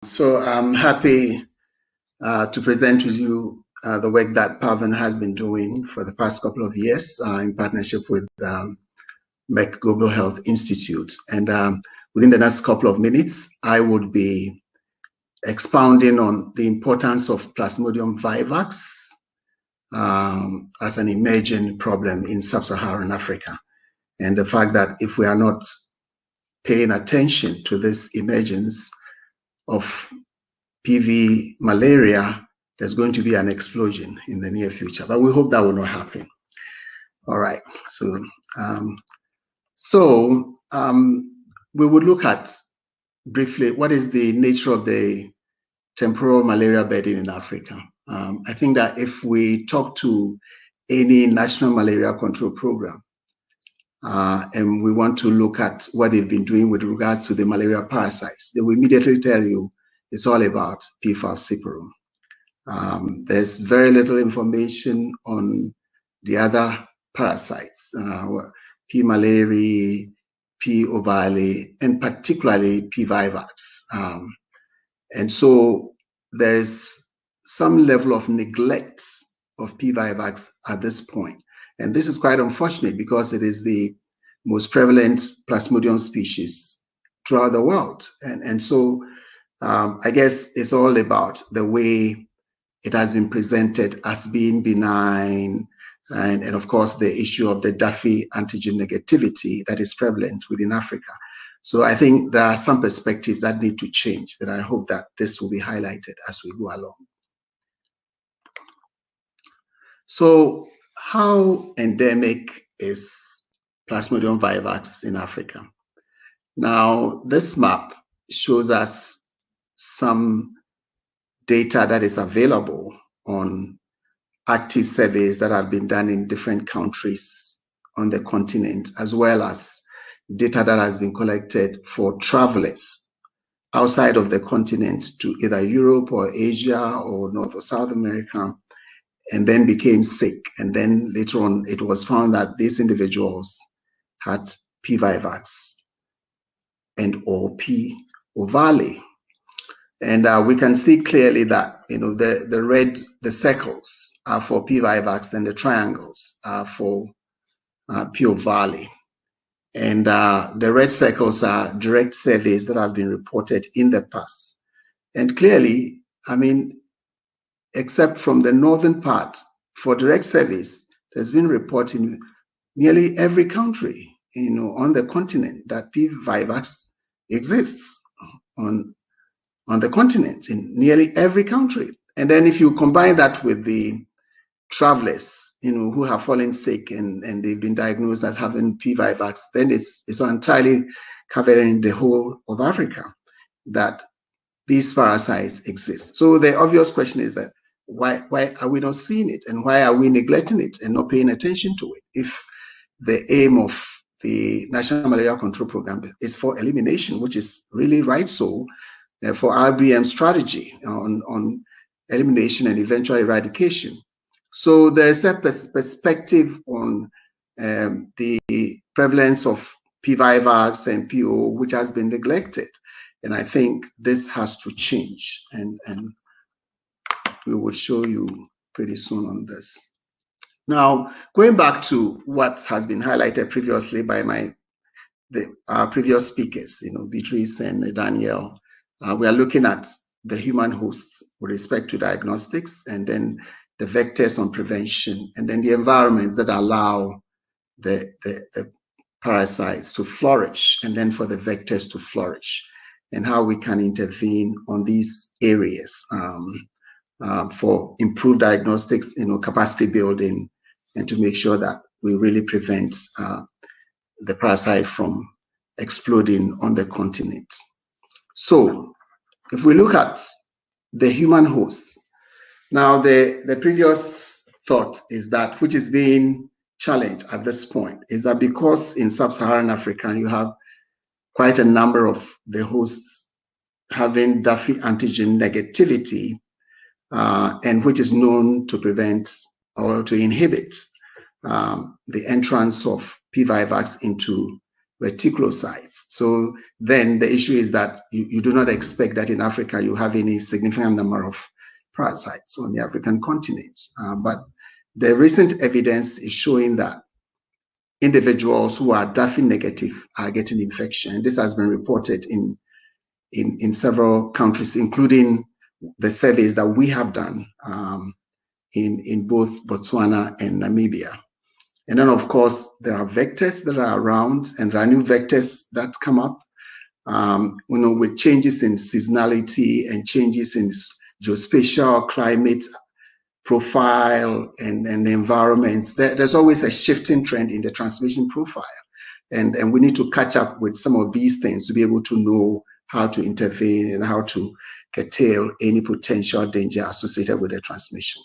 So I'm happy to present with you the work that PAVON has been doing for the past couple of years in partnership with MEC Global Health Institute. And within the next couple of minutes, I would be expounding on the importance of Plasmodium Vivax as an emerging problem in sub-Saharan Africa. And the fact that if we are not paying attention to this emergence of PV malaria, there's going to be an explosion in the near future, but we hope that will not happen. All right, so we would look at briefly what is the nature of the temporal malaria burden in Africa. I think that if we talk to any national malaria control program, and we want to look at what they've been doing with regards to the malaria parasites, they will immediately tell you it's all about P. falciparum. There's very little information on the other parasites, P. malariae, P. ovale, and particularly P. vivax. And so there's some level of neglect of P. vivax at this point. And this is quite unfortunate because it is the most prevalent Plasmodium species throughout the world. And so I guess it's all about the way it has been presented as being benign, and of course the issue of the Duffy antigen negativity that is prevalent within Africa. So I think there are some perspectives that need to change, but I hope that this will be highlighted as we go along. So how endemic is Plasmodium vivax in Africa? Now, this map shows us some data that is available on active surveys that have been done in different countries on the continent, as well as data that has been collected for travelers outside of the continent to either Europe or Asia or North or South America, and then became sick. And then later on, it was found that these individuals had P. vivax and or P. ovale. And we can see clearly that, you know, the red, the circles are for P. vivax and the triangles are for P. ovale. And the red circles are direct surveys that have been reported in the past. And clearly, I mean, except from the northern part, for direct surveys, there's been report in nearly every country, you know, on the continent that P. vivax exists on the continent, in nearly every country. And then if you combine that with the travelers, you know, who have fallen sick and they've been diagnosed as having P. vivax, then it's entirely covering the whole of Africa that these parasites exist. So the obvious question is that why are we not seeing it, and why are we neglecting it and not paying attention to it if the aim of the National Malaria Control Program is for elimination, which is really right so, for RBM strategy on elimination and eventual eradication. So there's a perspective on the prevalence of P. vivax and PO, which has been neglected. And I think this has to change, and we will show you pretty soon on this. Now, going back to what has been highlighted previously by our previous speakers, you know, Beatrice and Daniel, we are looking at the human hosts with respect to diagnostics, and then the vectors on prevention, and then the environments that allow the parasites to flourish, and then for the vectors to flourish, and how we can intervene on these areas for improved diagnostics, you know, capacity building, and to make sure that we really prevent the parasite from exploding on the continent. So if we look at the human hosts, now the previous thought is that, which is being challenged at this point, is that because in sub-Saharan Africa you have quite a number of the hosts having Duffy antigen negativity, and which is known to prevent or to inhibit the entrance of P. vivax into reticulocytes. So then the issue is that you do not expect that in Africa you have any significant number of parasites on the African continent. But the recent evidence is showing that individuals who are DAFI negative are getting infection. This has been reported in several countries, including the surveys that we have done in both Botswana and Namibia. And then, of course, there are vectors that are around, and there are new vectors that come up. With changes in seasonality and changes in geospatial climate profile and environments, there's always a shifting trend in the transmission profile. And we need to catch up with some of these things to be able to know how to intervene and how to curtail any potential danger associated with the transmission.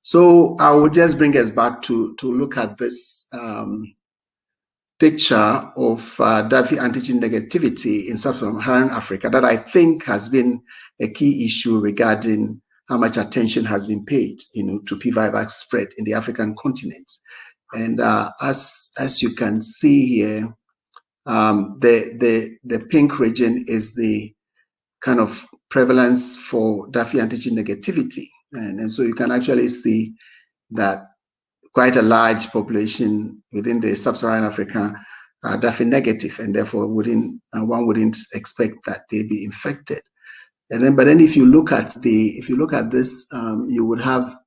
So I will just bring us back to look at this picture of DAFI antigen negativity in sub-Saharan Africa that I think has been a key issue regarding how much attention has been paid, to P-Vivax spread in the African continent. And as you can see here, the pink region is the kind of prevalence for DAFI antigen negativity. And so you can actually see that quite a large population within the sub-Saharan Africa are DAFI negative, and therefore one wouldn't expect that they be infected. But then if you look at this, you would have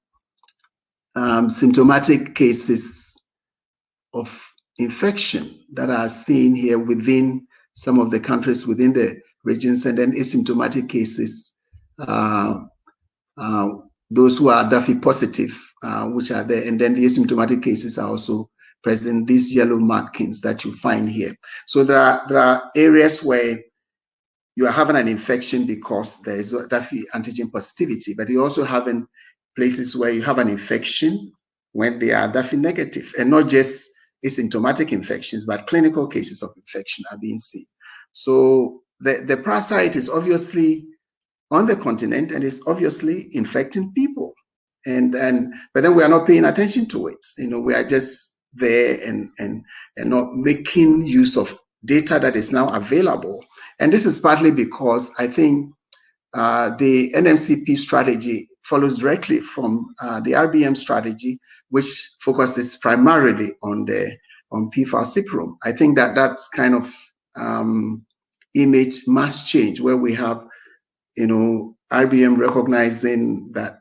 symptomatic cases of infection that are seen here within some of the countries within the regions, and then asymptomatic cases, those who are DAFI positive, which are there, and then the asymptomatic cases are also present, these yellow markings that you find here. So there are areas where you are having an infection because there is DAFI antigen positivity, but you also have in places where you have an infection when they are DAFI negative, and not just asymptomatic infections, but clinical cases of infection are being seen. So the parasite is obviously on the continent and is obviously infecting people, but then we are not paying attention to it. We are just there and not making use of data that is now available. And this is partly because I think the NMCP strategy follows directly from the RBM strategy, which focuses primarily on P-falciparum. I think that kind of image must change, where we have RBM recognizing that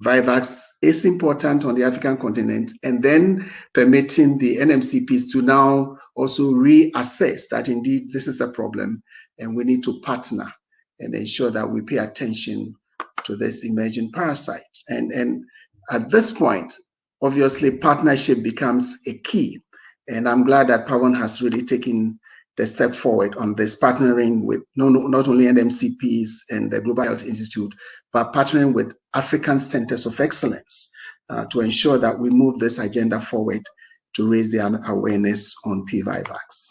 Vivax is important on the African continent, and then permitting the NMCPs to now also reassess that indeed this is a problem and we need to partner and ensure that we pay attention to this emerging parasite. And at this point, obviously partnership becomes a key. And I'm glad that PAVON has really taken the step forward on this, partnering with not only NMCPs and the Global Health Institute, but partnering with African Centers of Excellence to ensure that we move this agenda forward to raise the awareness on P-Vivax.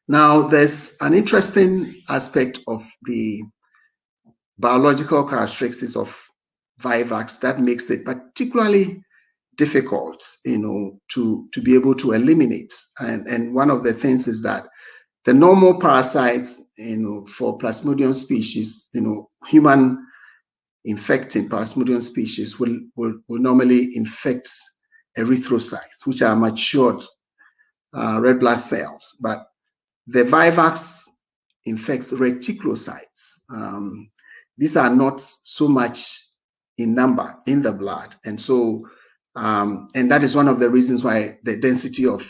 Now, there's an interesting aspect of the biological characteristics of Vivax that makes it particularly difficult, to be able to eliminate. And one of the things is that the normal parasites, for Plasmodium species, human infecting Plasmodium species will normally infect erythrocytes, which are matured red blood cells. But the Vivax infects reticulocytes. These are not so much in number in the blood, and so and that is one of the reasons why the density of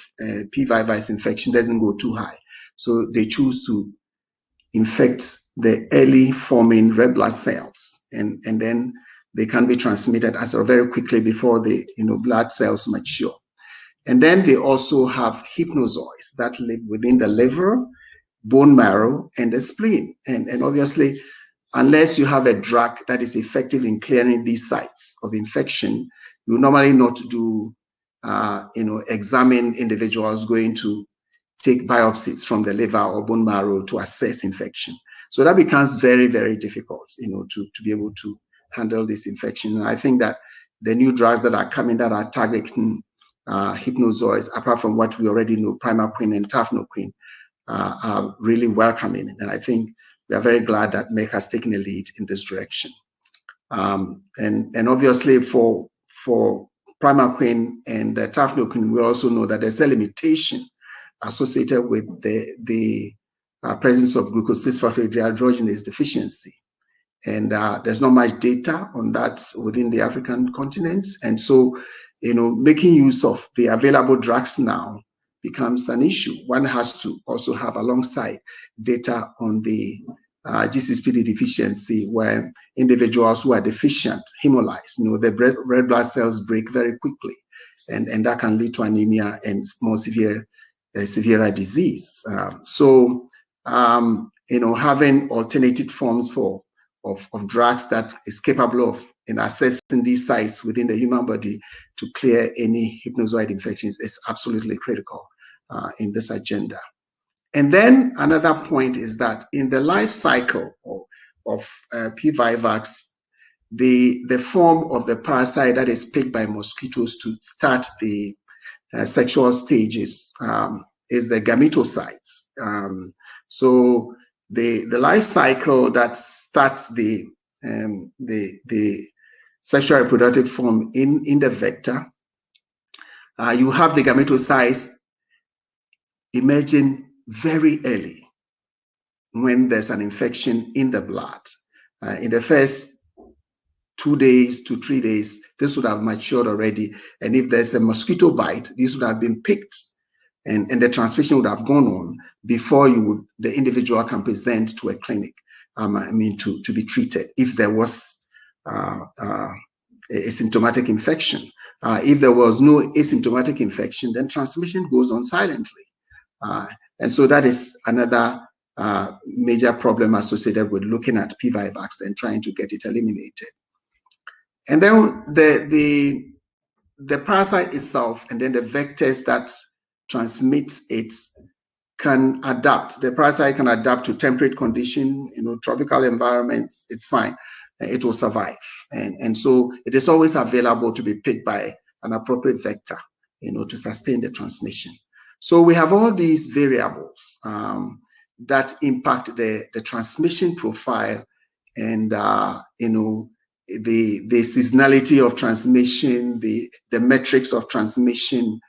P-Vivax infection doesn't go too high. So they choose to infect the early forming red blood cells, and then they can be transmitted very quickly before the blood cells mature. And then they also have hypnozoids that live within the liver, bone marrow, and the spleen. And obviously, unless you have a drug that is effective in clearing these sites of infection, you normally not do, examine individuals going to take biopsies from the liver or bone marrow to assess infection. So that becomes very, very difficult, to be able to handle this infection. And I think that the new drugs that are coming that are targeting hypnozoids, apart from what we already know, primaquine and tafenoquine, are really welcoming. And I think we are very glad that Merck has taken a lead in this direction. And obviously for primaquine and tafenoquine, we also know that there's a limitation associated with the presence of glucose-6-phosphate dehydrogenase deficiency. And there's not much data on that within the African continent. And so, making use of the available drugs now becomes an issue. One has to also have alongside data on the G6PD deficiency, where individuals who are deficient hemolyze, the red blood cells break very quickly, and that can lead to anemia and more severe disease. Having alternative forms of drugs that is capable of accessing these sites within the human body to clear any hypnozoid infections is absolutely critical in this agenda. And then another point is that in the life cycle of P-Vivax, the form of the parasite that is picked by mosquitoes to start the sexual stages is the gametocytes. So the life cycle that starts the sexual reproductive form in the vector, you have the gametocytes emerging very early when there's an infection in the blood. In the first 2 days to 3 days, this would have matured already. And if there's a mosquito bite, this would have been picked, and the transmission would have gone on before the individual can present to a clinic, to be treated if there was a symptomatic infection. If there was no asymptomatic infection, then transmission goes on silently. And so that is another major problem associated with looking at P-Vivax and trying to get it eliminated. And then the parasite itself, and then the vectors that transmits it can adapt. The parasite can adapt to temperate condition, tropical environments. It's fine. It will survive. And so it is always available to be picked by an appropriate vector, to sustain the transmission. So we have all these variables that impact the transmission profile and, the seasonality of transmission, the metrics of transmission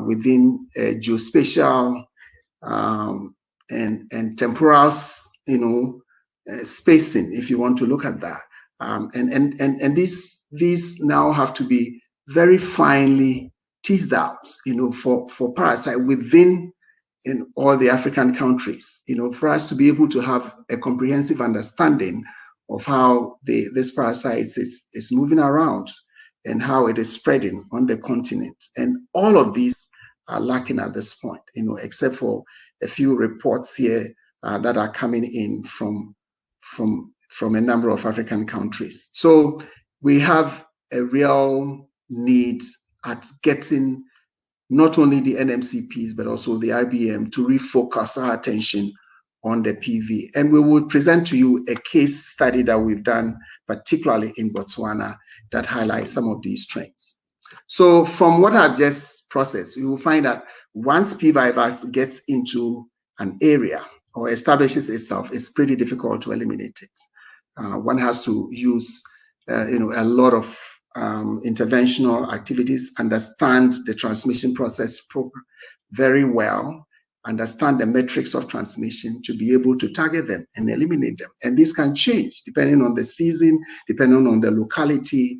within geospatial and temporal, spacing, if you want to look at that. And these now have to be very finely teased out, for parasite within in all the African countries, for us to be able to have a comprehensive understanding of how this parasite is moving around and how it is spreading on the continent. And all of these are lacking at this point, except for a few reports here that are coming in from a number of African countries. So we have a real need at getting not only the NMCPs, but also the IBM to refocus our attention on the PV. And we will present to you a case study that we've done, particularly in Botswana, that highlights some of these trends. So from what I've just processed, you will find that once P-Vivax gets into an area or establishes itself, it's pretty difficult to eliminate it. One has to use a lot of interventional activities, understand the transmission process very well, understand the metrics of transmission to be able to target them and eliminate them. And this can change depending on the season, depending on the locality,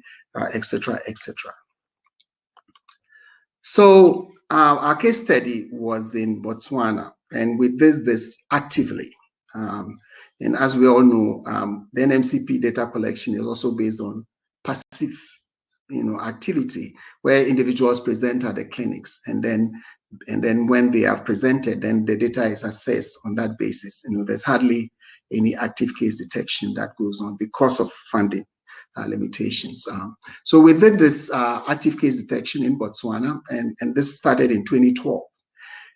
etc., etc. So our case study was in Botswana, and we did this actively. And as we all know, the NMCP data collection is also based on passive, activity, where individuals present at the clinics, and then when they have presented, then the data is assessed on that basis. There's hardly any active case detection that goes on because of funding limitations. So we did this active case detection in Botswana, and this started in 2012.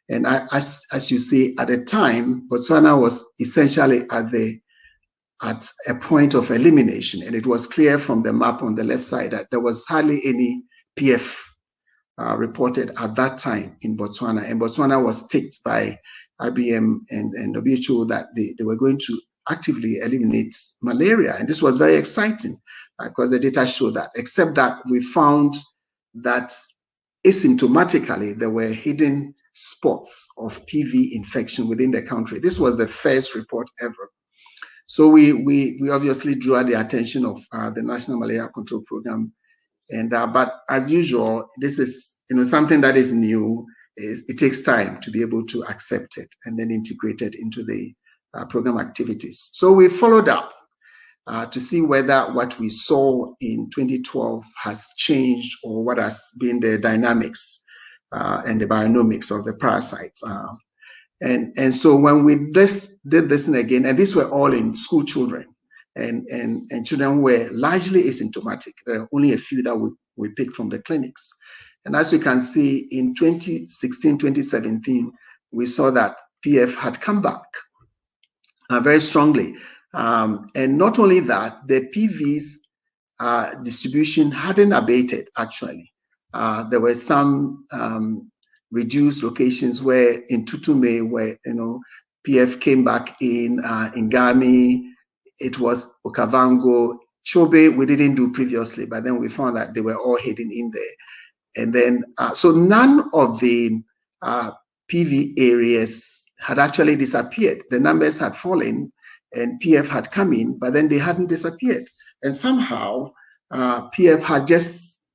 And as you see, at the time, Botswana was essentially at a point of elimination, and it was clear from the map on the left side that there was hardly any PF reported at that time in Botswana. And Botswana was ticked by IBM and WHO that they were going to actively eliminate malaria. And this was very exciting because the data showed that, except that we found that asymptomatically there were hidden spots of PV infection within the country. This was the first report ever. So we obviously drew the attention of the National Malaria Control Program. And but as usual, this is something that is new. It takes time to be able to accept it and then integrate it into the program activities. So we followed up to see whether what we saw in 2012 has changed or what has been the dynamics and the bionomics of the parasites. And so when we did this again, and these were all in school children, and children were largely asymptomatic. There are only a few that we picked from the clinics. And as you can see, in 2016, 2017, we saw that PF had come back very strongly. And not only that, the PV's distribution hadn't abated, actually. There were some reduced locations where in Tutume, where PF came back in Ngami, it was Okavango, Chobe we didn't do previously, but then we found that they were all hidden in there. And then, so none of the PV areas had actually disappeared. The numbers had fallen and PF had come in, but then they hadn't disappeared. And somehow PF had just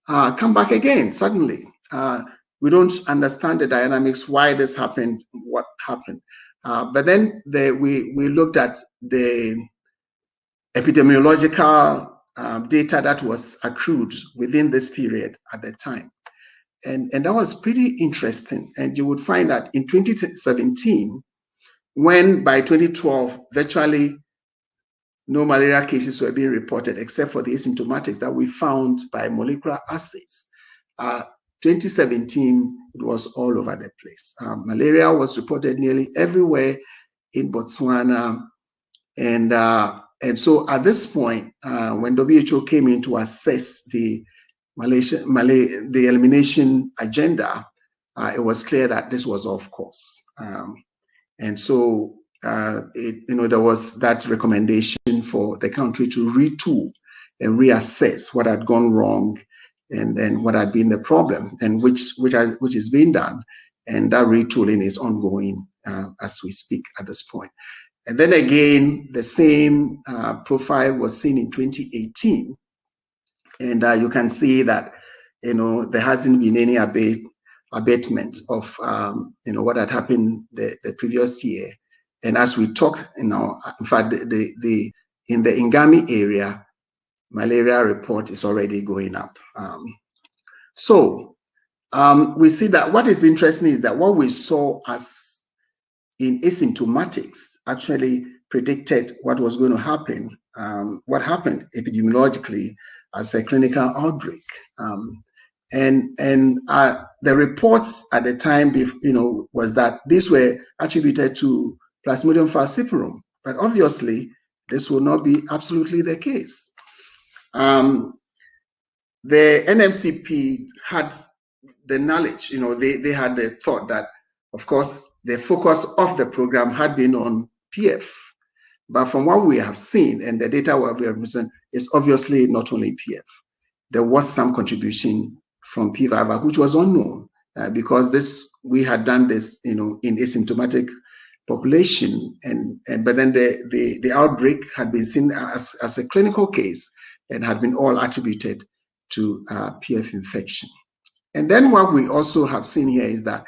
come back again suddenly. We don't understand the dynamics, why this happened, what happened. But then we looked at the epidemiological data that was accrued within this period at the time. And that was pretty interesting. And you would find that in 2017, when by 2012, virtually no malaria cases were being reported, except for the asymptomatics that we found by molecular assays. 2017, it was all over the place. Malaria was reported nearly everywhere in Botswana. And so at this point, when WHO came in to assess the elimination agenda, it was clear that this was off course. And so there was that recommendation for the country to retool and reassess what had gone wrong and then what had been the problem, and which is being done. And that retooling is ongoing as we speak at this point. And then again, the same profile was seen in 2018. And you can see that, there hasn't been any abatement of, what had happened the previous year. And as we talk, in fact, in the Ngami area, malaria report is already going up. So we see that what is interesting is that what we saw as in asymptomatics actually predicted what was going to happen, what happened epidemiologically as a clinical outbreak. And the reports at the time, was that these were attributed to Plasmodium falciparum, but obviously this will not be absolutely the case. The NMCP had the knowledge, they had the thought that, of course, the focus of the program had been on PF. But from what we have seen and the data we have presented, is obviously not only PF. There was some contribution from PVAVA, which was unknown because we had done this, in asymptomatic population, but then the outbreak had been seen as a clinical case and had been all attributed to PF infection. And then what we also have seen here is that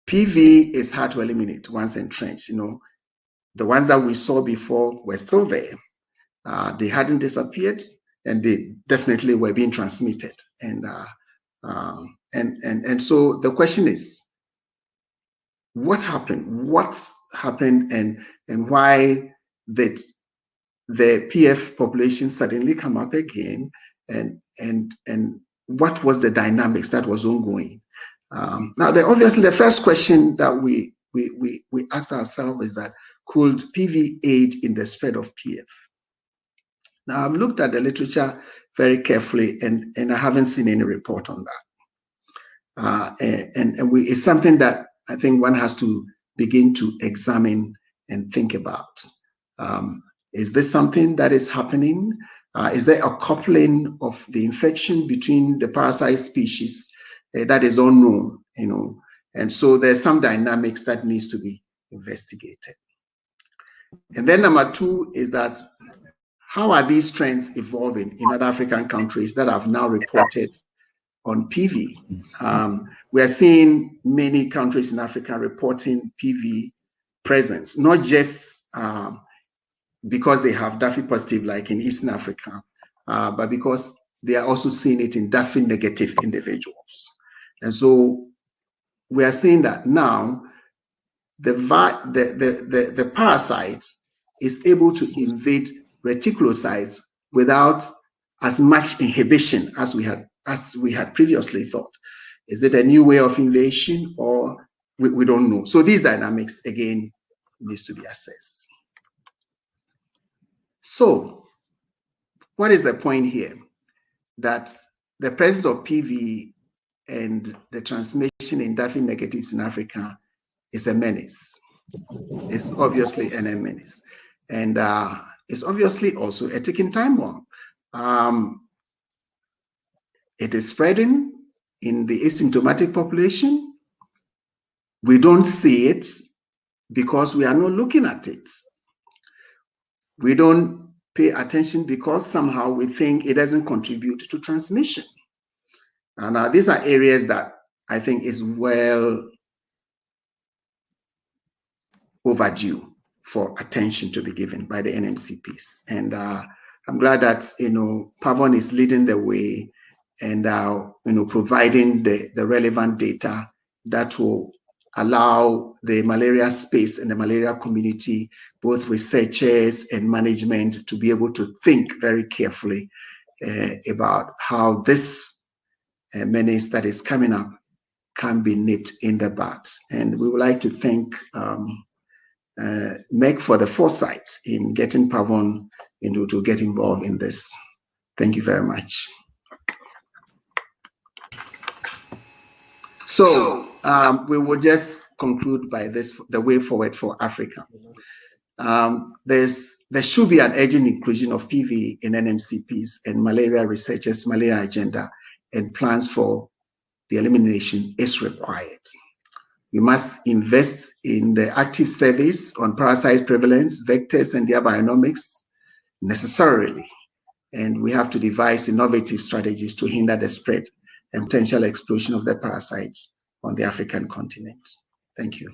PV is hard to eliminate once entrenched. The ones that we saw before were still there. They hadn't disappeared, and they definitely were being transmitted. And so the question is, what happened? What's happened, and why did the PF population suddenly come up again? And what was the dynamics that was ongoing? Now, obviously, the first question that we asked ourselves is that, could PV aid in the spread of PF? Now, I've looked at the literature very carefully, and I haven't seen any report on that. It's something that I think one has to begin to examine and think about. Is this something that is happening? Is there a coupling of the infection between the parasite species that is unknown, And so there's some dynamics that needs to be investigated. And then number two is that how are these trends evolving in other African countries that have now reported on PV? We are seeing many countries in Africa reporting PV presence, not just because they have DAFI positive like in Eastern Africa, but because they are also seeing it in DAFI negative individuals. And so we are seeing that now the parasite is able to invade reticulocytes without as much inhibition as we had previously thought. Is it a new way of invasion, or we don't know? So these dynamics again needs to be assessed. So what is the point here? That the presence of PV and the transmission in DAFI negatives in Africa is a menace. It's obviously a menace. And it's obviously also a ticking time bomb. It is spreading in the asymptomatic population. We don't see it because we are not looking at it. We don't pay attention because somehow we think it doesn't contribute to transmission. And these are areas that I think is well overdue for attention to be given by the NMCPs. And I'm glad that, PAVON is leading the way and, providing the relevant data that will allow the malaria space and the malaria community, both researchers and management, to be able to think very carefully about how this menace that is coming up can be nipped in the bud. And we would like to thank MEC for the foresight in getting PAVON to get involved in this. Thank you very much. So we will just conclude by this, the way forward for Africa. There should be an urgent inclusion of PV in NMCPs and malaria researchers' malaria agenda, and plans for the elimination is required. We must invest in the active surveys on parasite prevalence, vectors, and their bionomics necessarily. And we have to devise innovative strategies to hinder the spread and potential explosion of the parasites on the African continent. Thank you.